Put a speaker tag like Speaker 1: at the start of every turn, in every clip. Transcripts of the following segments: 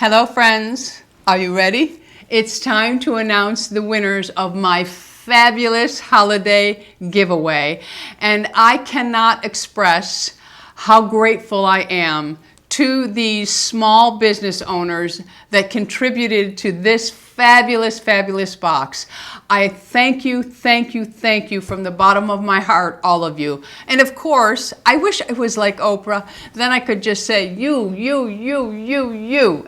Speaker 1: Hello friends, are you ready? It's time to announce the winners of my fabulous holiday giveaway. And I cannot express how grateful I am to these small business owners that contributed to this fabulous box. I thank you from the bottom of my heart, all of you. And of course, I wish I was like Oprah. Then I could just say you.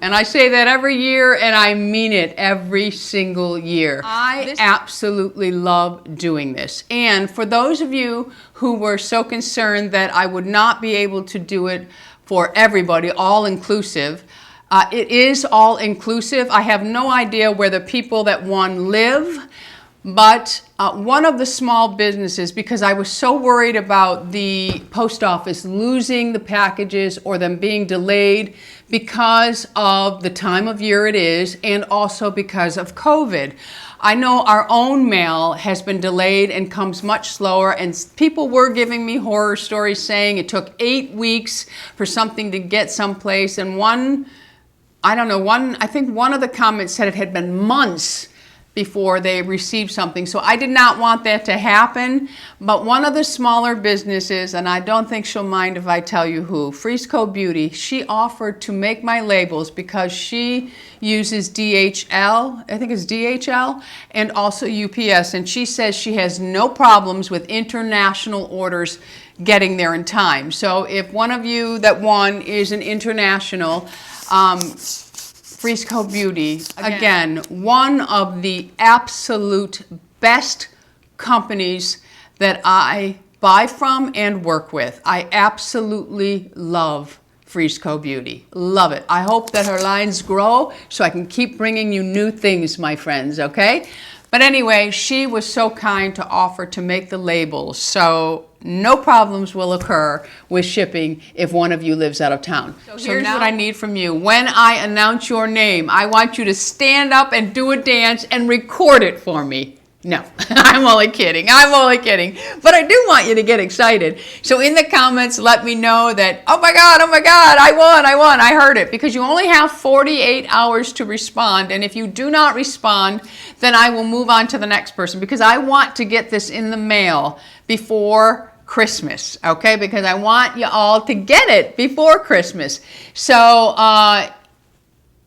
Speaker 1: And I say that every year, and I mean it every single year. I absolutely love doing this. And for those of you who were so concerned that I would not be able to do it for everybody, all inclusive, it is all inclusive. I have no idea where the people that won live, but one of the small businesses, because I was so worried about the post office losing the packages or them being delayed because of the time of year it is and also because of COVID. I know our own mail has been delayed and comes much slower, and people were giving me horror stories saying it took 8 weeks for something to get someplace, and I think one of the comments said it had been months before they received something. So I did not want that to happen. But one of the smaller businesses, and I don't think she'll mind if I tell you who, Frisco Beauty, she offered to make my labels because she uses DHL, I think it's DHL, and also UPS. And she says she has no problems with international orders getting there in time. So if one of you that won is an international, Frisco Beauty, again, one of the absolute best companies that I buy from and work with. I absolutely love Frisco Beauty. Love it. I hope that her lines grow so I can keep bringing you new things, my friends, okay? But anyway, she was so kind to offer to make the labels, so no problems will occur with shipping if one of you lives out of town. So here's what I need from you. When I announce your name, I want you to stand up and do a dance and record it for me. No, I'm only kidding. But I do want you to get excited. So in the comments, let me know that, oh my God, I won, I heard it. Because you only have 48 hours to respond. And if you do not respond, then I will move on to the next person. Because I want to get this in the mail before Christmas, okay? Because I want you all to get it before Christmas. So,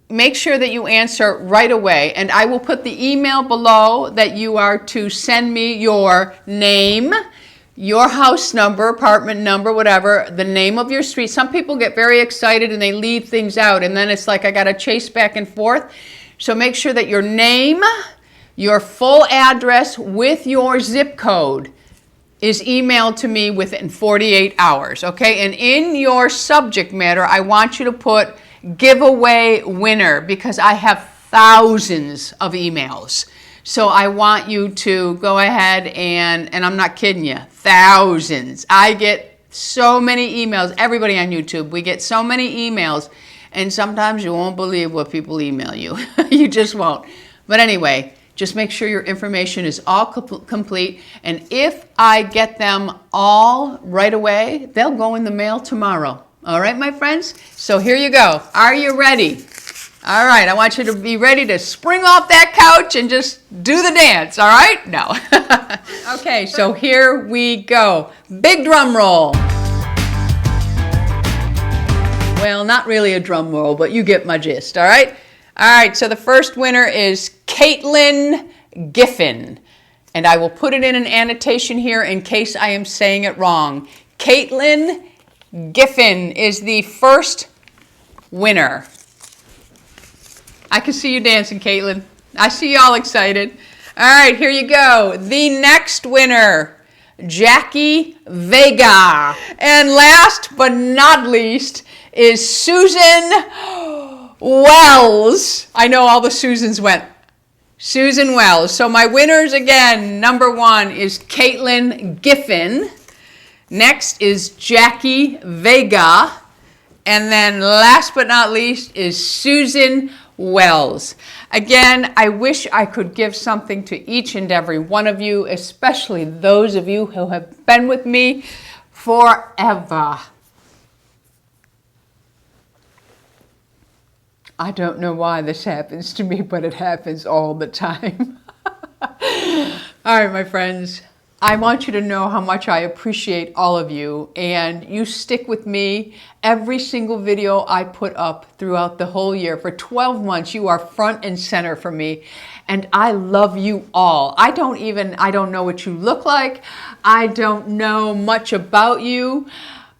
Speaker 1: make sure that you answer right away, and I will put the email below that you are to send me your name, your house number, apartment number, whatever, the name of your street. Some people get very excited and they leave things out, and then it's like I got to chase back and forth. So make sure that your name, your full address with your zip code is emailed to me within 48 hours, okay? And in your subject matter, I want you to put giveaway winner, because I have thousands of emails. So I want you to go ahead and I'm not kidding you, thousands. I get so many emails, everybody on YouTube, we get so many emails, and sometimes you won't believe what people email you. You just won't. But anyway, just make sure your information is all complete, and if I get them all right away, they'll go in the mail tomorrow. All right, my friends? So here you go. Are you ready? All right, I want you to be ready to spring off that couch and just do the dance, all right? No. Okay, so here we go. Big drum roll. Well, not really a drum roll, but you get my gist, all right? All right, so the first winner is Caitlin Giffen. And I will put it in an annotation here in case I am saying it wrong. Caitlin Giffen is the first winner. I can see you dancing, Caitlin. I see you all excited. All right, here you go. The next winner, Jackie Vega. And last but not least is Susan Wells. I know all the Susans went. Susan Wells. So my winners again, number one is Caitlin Giffen. Next is Jackie Vega. And then last but not least is Susan Wells. Again, I wish I could give something to each and every one of you, especially those of you who have been with me forever. I don't know why this happens to me, but it happens all the time. All right, my friends. I want you to know how much I appreciate all of you, and you stick with me every single video I put up throughout the whole year. For 12 months, you are front and center for me, and I love you all. I don't know what you look like. I don't know much about you,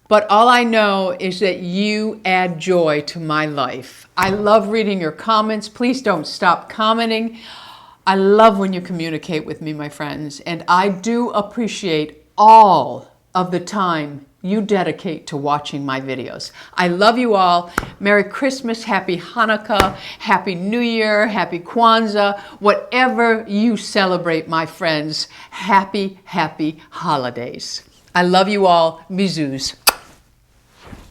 Speaker 1: but all I know is that you add joy to my life. I love reading your comments. Please don't stop commenting. I love when you communicate with me, my friends, and I do appreciate all of the time you dedicate to watching my videos. I love you all. Merry Christmas, Happy Hanukkah, Happy New Year, Happy Kwanzaa, whatever you celebrate, my friends, happy, happy holidays. I love you all. BISOUS.